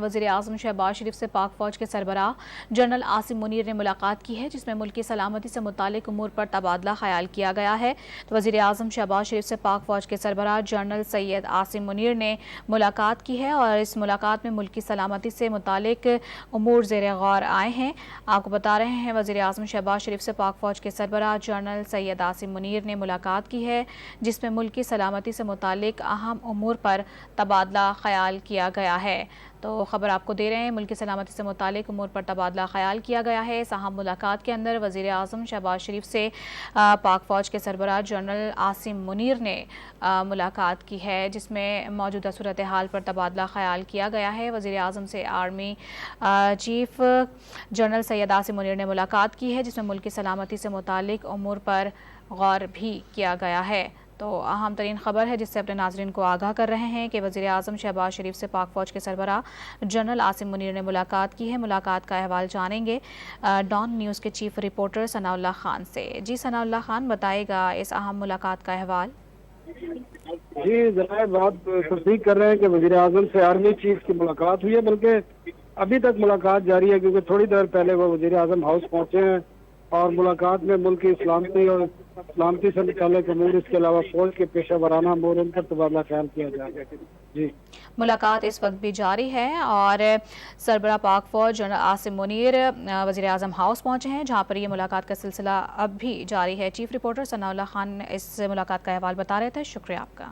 وزیر اعظم شہباز شریف سے پاک فوج کے سربراہ جنرل عاصم منیر نے ملاقات کی ہے، جس میں ملک کی سلامتی سے متعلق امور پر تبادلہ خیال کیا گیا ہے۔ تو وزیر اعظم شہباز شریف سے پاک فوج کے سربراہ جنرل سید عاصم منیر نے ملاقات کی ہے اور اس ملاقات میں ملک کی سلامتی سے متعلق امور زیر غور آئے ہیں۔ آپ کو بتا رہے ہیں وزیر اعظم شہباز شریف سے پاک فوج کے سربراہ جنرل سید عاصم منیر نے ملاقات کی ہے، جس میں ملک کی سلامتی سے متعلق اہم امور پر تبادلہ خیال کیا گیا ہے۔ تو خبر آپ کو دے رہے ہیں، ملک کی سلامتی سے متعلق امور پر تبادلہ خیال کیا گیا ہے۔ اس اہم ملاقات کے اندر وزیر اعظم شہباز شریف سے پاک فوج کے سربراہ جنرل عاصم منیر نے ملاقات کی ہے، جس میں موجودہ صورتحال پر تبادلہ خیال کیا گیا ہے۔ وزیر اعظم سے army chief general Syed Asim Munir نے ملاقات کی ہے، جس میں ملک کی سلامتی سے متعلق امور پر غور بھی کیا گیا ہے۔ تو اہم ترین خبر ہے جس سے اپنے ناظرین کو آگاہ کر رہے ہیں کہ وزیر اعظم شہباز شریف سے پاک فوج کے سربراہ جنرل عاصم منیر نے ملاقات کی ہے۔ ملاقات کا احوال جانیں گے ڈان نیوز کے چیف رپورٹر ثناء اللہ خان سے۔ جی ثناء اللہ خان، بتائے گا اس اہم ملاقات کا احوال۔ جی جناب، آپ تصدیق کر رہے ہیں کہ وزیر اعظم سے آرمی چیف کی ملاقات ہوئی ہے، بلکہ ابھی تک ملاقات جاری ہے، کیونکہ تھوڑی دیر پہلے وہ وزیر اعظم ہاؤس پہنچے ہیں اور ملاقات میں ملک کی سلامتی سے متعلق امور، اس کے علاوہ فوج کے پیشہ ورانہ امور، ان پر تبادلہ خیال کیا جا رہا ہے۔ جی، ملاقات اس وقت بھی جاری ہے اور سربراہ پاک فوج جنرل عاصم منیر وزیر اعظم ہاؤس پہنچے ہیں، جہاں پر یہ ملاقات کا سلسلہ اب بھی جاری ہے۔ چیف رپورٹر ثناء اللہ خان اس ملاقات کا احوال بتا رہے تھے، شکریہ آپ کا۔